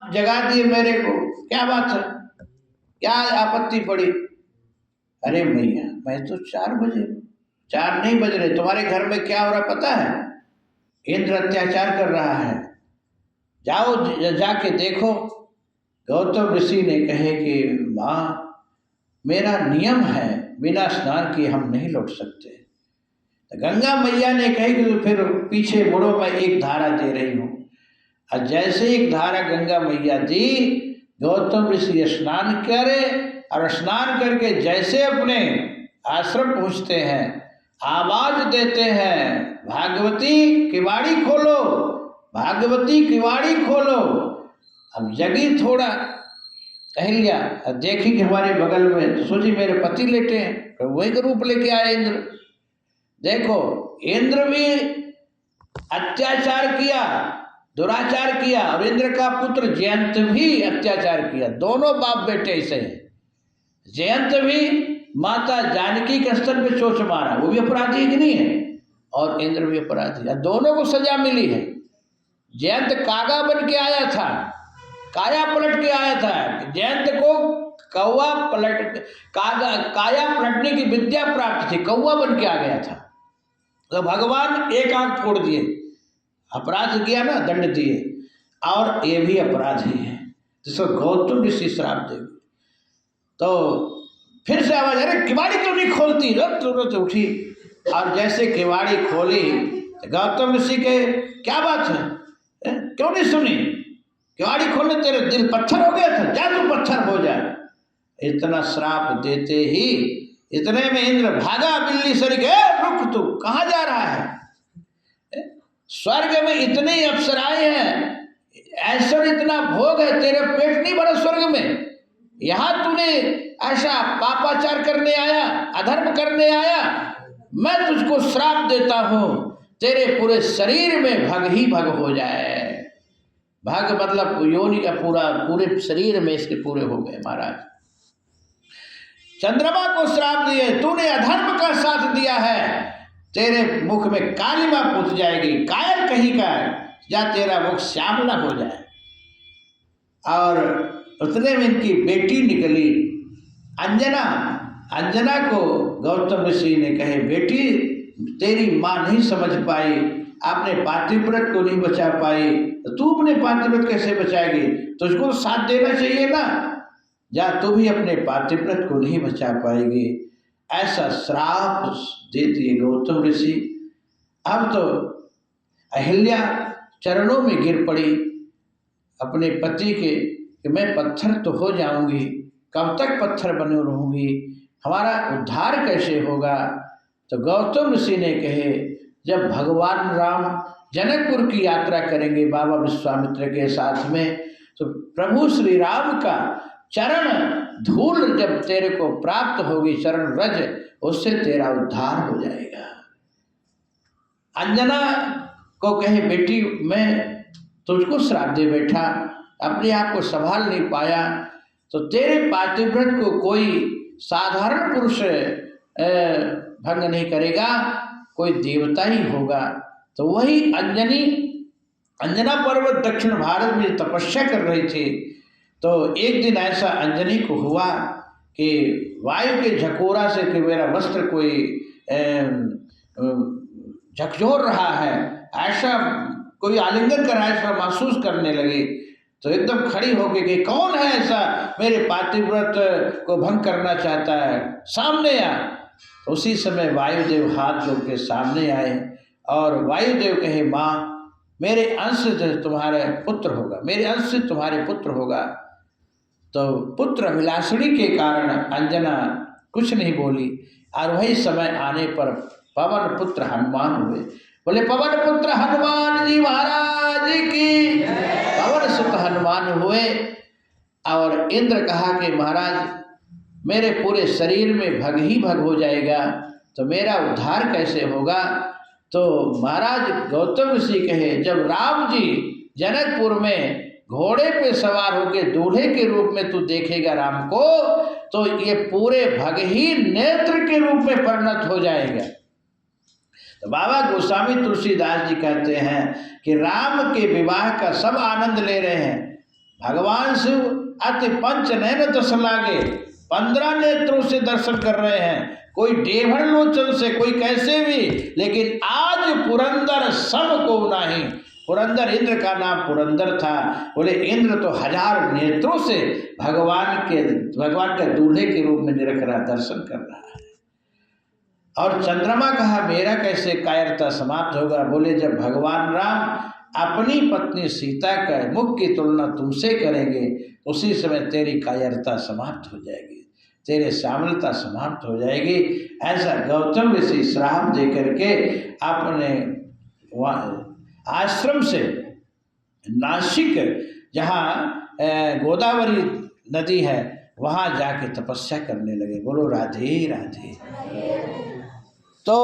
जगा दिए मेरे को, क्या बात है, क्या आपत्ति पड़ी? अरे भैया मैं तो 4 बजे, 4 नहीं बज रहे, तुम्हारे घर में क्या हो रहा पता है? इंद्र अत्याचार कर रहा है, जाओ जाके देखो। गौतम ऋषि ने कहे कि माँ मेरा नियम है, बिना स्नान किए हम नहीं लौट सकते। तो गंगा मैया ने कही कि तो फिर पीछे मुड़ो, मैं एक धारा दे रही हूँ। और जैसे एक धारा गंगा मैया दी, गौतम ऋषि स्नान करे, और स्नान करके जैसे अपने आश्रम पहुँचते हैं, आवाज देते हैं, भागवती किवाड़ी खोलो, भागवती किवाड़ी खोलो। अब जगी थोड़ा अहिल्या, देखी कि हमारे बगल में, तो सोची मेरे पति लेटे हैं, तो वही का रूप लेके आए इंद्र। देखो इंद्र भी अत्याचार किया, दुराचार किया, और इंद्र का पुत्र जयंत भी अत्याचार किया। दोनों बाप बेटे ऐसे हैं। जयंत भी माता जानकी के स्तर पे चोट मारा, वो भी अपराधी कि नहीं है, और इंद्र भी अपराधी है। दोनों को सजा मिली है। जयंत कागा बन के आया था, काया पलट के आया था। जयंत को कौवा पलट काया पलटने की विद्या प्राप्त थी, कौवा बन के आ गया था। तो भगवान एक आंख फोड़ दिए, अपराध किया ना, दंड दिए, और ये भी अपराधी है, जिसको गौतम ऋषि श्राप देंगे। तो फिर से आवाज, अरे किवाड़ी क्यों नहीं खोलती? तुरंत उठी, और जैसे किवाड़ी खोली, गौतम ऋषि के क्या बात है, क्यों नहीं सुनी? किवाड़ी खोलने, तेरे दिल पत्थर हो गया था, जा तू पत्थर हो जाए। इतना श्राप देते ही इतने में इंद्र भागा बिल्ली सर के, रुक तू कहाँ जा रहा है? स्वर्ग में इतनी अप्सराएं हैं, ऐश्वर्य इतना भोग है, तेरे पेट नहीं भरा स्वर्ग में, यहाँ तूने ऐसा पापाचार करने आया, अधर्म करने आया। मैं तुझको श्राप देता हूँ, तेरे पूरे शरीर में भग ही भग हो जाए। भग मतलब योनि का पूरे शरीर में इसके पूरे हो गए। महाराज चंद्रमा को श्राप दिए, तूने अधर्म का साथ दिया है, तेरे मुख में कालिमा पूछ जाएगी, कायर कहीं का, या तेरा मुख श्यामला हो जाए। और उतने में इनकी बेटी निकली अंजना। अंजना को गौतम ऋषि ने कहे, बेटी तेरी माँ नहीं समझ पाई, आपने पातिव्रत को नहीं बचा पाई, तो तू अपने पातिव्रत कैसे बचाएगी? तुझको साथ देना चाहिए ना, या तू भी अपने पातिव्रत को नहीं बचा पाएगी। ऐसा श्राप दे दिए गौतम ऋषि। अब तो अहिल्या चरणों में गिर पड़ी अपने पति के, कि मैं पत्थर तो हो जाऊंगी, कब तक पत्थर बने रहूंगी, हमारा उद्धार कैसे होगा? तो गौतम ऋषि ने कहे, जब भगवान राम जनकपुर की यात्रा करेंगे बाबा विश्वामित्र के साथ में, तो प्रभु श्री राम का चरण धूल जब तेरे को प्राप्त होगी, चरण रज, उससे तेरा उद्धार हो जाएगा। अंजना को कहे, बेटी मैं तुझको श्राप दे बैठा, अपने आप को संभाल नहीं पाया, तो तेरे पातिव्रत को कोई साधारण पुरुष भंग नहीं करेगा, कोई देवता ही होगा। तो वही अंजना पर्वत दक्षिण भारत में तपस्या कर रही थी। तो एक दिन ऐसा अंजनी को हुआ कि वायु के झकोरा से कि मेरा वस्त्र कोई झकझोर रहा है, ऐसा कोई आलिंगन कर रहा है, ऐसा महसूस करने लगी। तो एकदम खड़ी होके कि कौन है ऐसा मेरे पातिव्रत को भंग करना चाहता है, सामने आ। तो उसी समय वायुदेव हाथ जोड़ के सामने आए, और वायुदेव कहे, माँ मेरे अंश से तुम्हारे पुत्र होगा, मेरे अंश से तुम्हारे पुत्र होगा। तो पुत्र अभिलाषणी के कारण अंजना कुछ नहीं बोली, और वही समय आने पर पवन पुत्र हनुमान हुए। बोले पवन पुत्र हनुमान जी महाराज की, पवन सुत हनुमान हुए। और इंद्र कहा कि महाराज मेरे पूरे शरीर में भग ही भग हो जाएगा, तो मेरा उद्धार कैसे होगा? तो महाराज गौतम ऋषि कहे, जब राम जी जनकपुर में घोड़े पे सवार होकर दूल्हे के रूप में तू देखेगा राम को, तो ये पूरे भग ही नेत्र के रूप में परिणत हो जाएगा। तो बाबा गोस्वामी तुलसीदास जी कहते हैं कि राम के विवाह का सब आनंद ले रहे हैं, भगवान शिव अति पंच नयन तस लागे, 15 नेत्रों से दर्शन कर रहे हैं, कोई डेढ़ लोचन से, कोई कैसे भी, लेकिन आज पुरंदर सब को नहीं। पुरंदर इंद्र का नाम पुरंदर था। बोले इंद्र तो 1000 नेत्रों से भगवान के दूल्हे के रूप में निरख रहा, दर्शन कर रहा है। और चंद्रमा कहा मेरा कैसे कायरता समाप्त होगा। बोले जब भगवान राम अपनी पत्नी सीता का मुख की तुलना तुमसे करेंगे, उसी समय तेरी कायरता समाप्त हो जाएगी, तेरे श्यामलता समाप्त हो जाएगी। ऐसा गौतम ऋषि श्राप दे करके अपने आश्रम से नासिक, जहाँ गोदावरी नदी है, वहाँ जाके तपस्या करने लगे। बोलो राधे राधे। तो